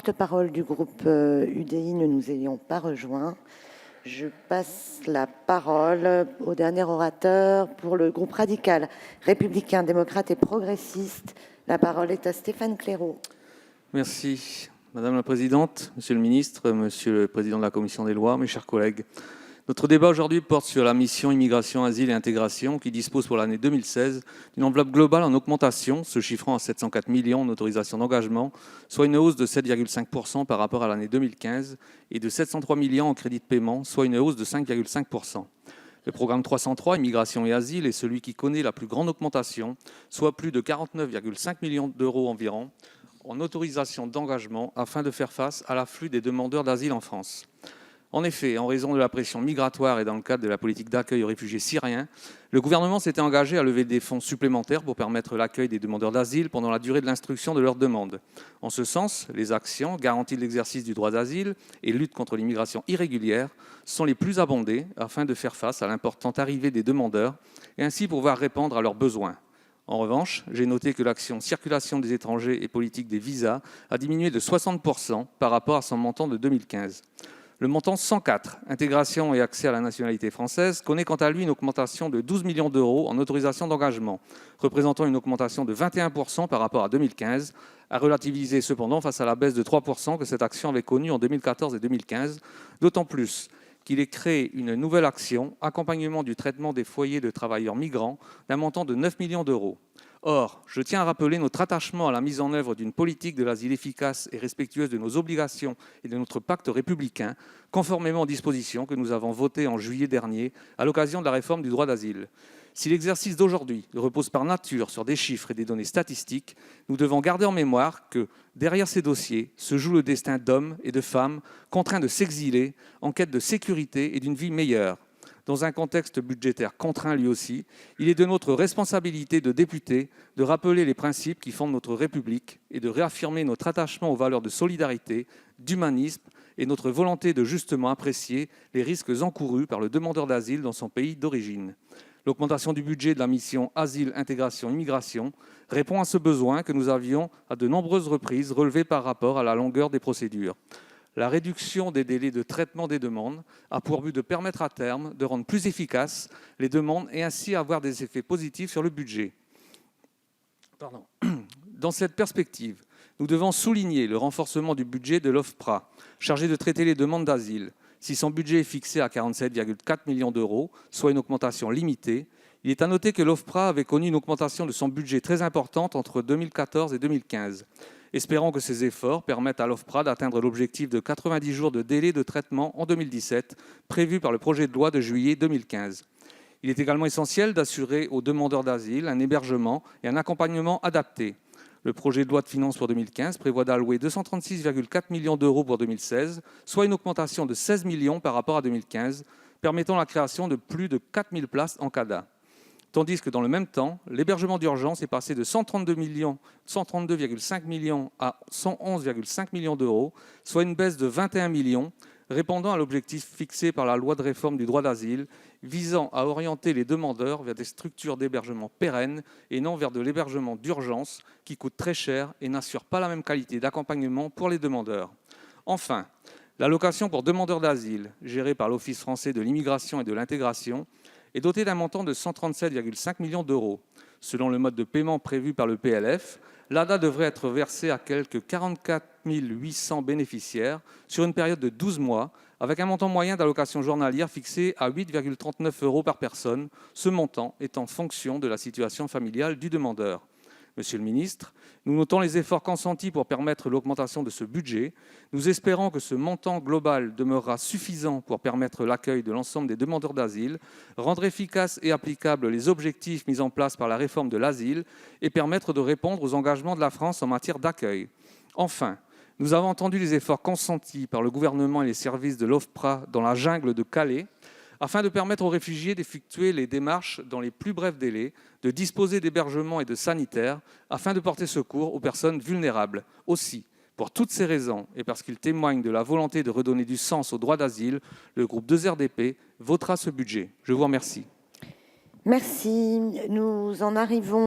porte-parole du groupe UDI ne nous ayant pas rejoints, je passe la parole au dernier orateur pour le groupe radical, républicain, démocrate et progressiste. La parole est à Stéphane Claireau. Merci. Madame la Présidente, Monsieur le Ministre, Monsieur le Président de la Commission des Lois, mes chers collègues. Notre débat aujourd'hui porte sur la mission Immigration, Asile et Intégration qui dispose pour l'année 2016 d'une enveloppe globale en augmentation, se chiffrant à 704 millions en autorisations d'engagement, soit une hausse de 7,5% par rapport à l'année 2015, et de 703 millions en crédits de paiement, soit une hausse de 5,5%. Le programme 303, Immigration et Asile, est celui qui connaît la plus grande augmentation, soit plus de 49,5 millions d'euros environ, en autorisation d'engagement afin de faire face à l'afflux des demandeurs d'asile en France. En effet, en raison de la pression migratoire et dans le cadre de la politique d'accueil aux réfugiés syriens, le gouvernement s'était engagé à lever des fonds supplémentaires pour permettre l'accueil des demandeurs d'asile pendant la durée de l'instruction de leurs demandes. En ce sens, les actions garantie de l'exercice du droit d'asile et lutte contre l'immigration irrégulière sont les plus abondées afin de faire face à l'importante arrivée des demandeurs et ainsi pouvoir répondre à leurs besoins. En revanche, j'ai noté que l'action circulation des étrangers et politique des visas a diminué de 60% par rapport à son montant de 2015. Le montant 104, intégration et accès à la nationalité française, connaît quant à lui une augmentation de 12 millions d'euros en autorisation d'engagement, représentant une augmentation de 21% par rapport à 2015, à relativiser cependant face à la baisse de 3% que cette action avait connue en 2014 et 2015, d'autant plus qu'il est créé une nouvelle action, accompagnement du traitement des foyers de travailleurs migrants, d'un montant de 9 millions d'euros. Or, je tiens à rappeler notre attachement à la mise en œuvre d'une politique de l'asile efficace et respectueuse de nos obligations et de notre pacte républicain, conformément aux dispositions que nous avons votées en juillet dernier à l'occasion de la réforme du droit d'asile. Si l'exercice d'aujourd'hui repose par nature sur des chiffres et des données statistiques, nous devons garder en mémoire que, derrière ces dossiers, se joue le destin d'hommes et de femmes contraints de s'exiler en quête de sécurité et d'une vie meilleure. Dans un contexte budgétaire contraint lui aussi, il est de notre responsabilité de députés de rappeler les principes qui fondent notre République et de réaffirmer notre attachement aux valeurs de solidarité, d'humanisme et notre volonté de justement apprécier les risques encourus par le demandeur d'asile dans son pays d'origine. L'augmentation du budget de la mission Asile, Intégration, Immigration répond à ce besoin que nous avions à de nombreuses reprises relevé par rapport à la longueur des procédures. La réduction des délais de traitement des demandes a pour but de permettre à terme de rendre plus efficaces les demandes et ainsi avoir des effets positifs sur le budget. Dans cette perspective, nous devons souligner le renforcement du budget de l'OFPRA, chargé de traiter les demandes d'asile. Si son budget est fixé à 47,4 millions d'euros, soit une augmentation limitée, il est à noter que l'OFPRA avait connu une augmentation de son budget très importante entre 2014 et 2015. Espérons que ces efforts permettent à l'OFPRA d'atteindre l'objectif de 90 jours de délai de traitement en 2017, prévu par le projet de loi de juillet 2015. Il est également essentiel d'assurer aux demandeurs d'asile un hébergement et un accompagnement adaptés. Le projet de loi de finances pour 2015 prévoit d'allouer 236,4 millions d'euros pour 2016, soit une augmentation de 16 millions par rapport à 2015, permettant la création de plus de 4000 places en CADA. Tandis que dans le même temps, l'hébergement d'urgence est passé de 132,5 millions à 111,5 millions d'euros, soit une baisse de 21 millions, répondant à l'objectif fixé par la loi de réforme du droit d'asile, visant à orienter les demandeurs vers des structures d'hébergement pérennes et non vers de l'hébergement d'urgence qui coûte très cher et n'assure pas la même qualité d'accompagnement pour les demandeurs. Enfin, l'allocation pour demandeurs d'asile, gérée par l'Office français de l'immigration et de l'intégration, est dotée d'un montant de 137,5 millions d'euros. Selon le mode de paiement prévu par le PLF, l'ADA devrait être versée à quelques 44 800 bénéficiaires sur une période de 12 mois, avec un montant moyen d'allocation journalière fixé à 8,39 euros par personne, ce montant est en fonction de la situation familiale du demandeur. Monsieur le ministre, nous notons les efforts consentis pour permettre l'augmentation de ce budget. Nous espérons que ce montant global demeurera suffisant pour permettre l'accueil de l'ensemble des demandeurs d'asile, rendre efficaces et applicables les objectifs mis en place par la réforme de l'asile et permettre de répondre aux engagements de la France en matière d'accueil. Enfin, nous avons entendu les efforts consentis par le gouvernement et les services de l'OFPRA dans la jungle de Calais, afin de permettre aux réfugiés d'effectuer les démarches dans les plus brefs délais, de disposer d'hébergements et de sanitaires, afin de porter secours aux personnes vulnérables. Aussi, pour toutes ces raisons, et parce qu'ils témoignent de la volonté de redonner du sens au droit d'asile, le groupe 2RDP votera ce budget. Je vous remercie. Merci. Nous en arrivons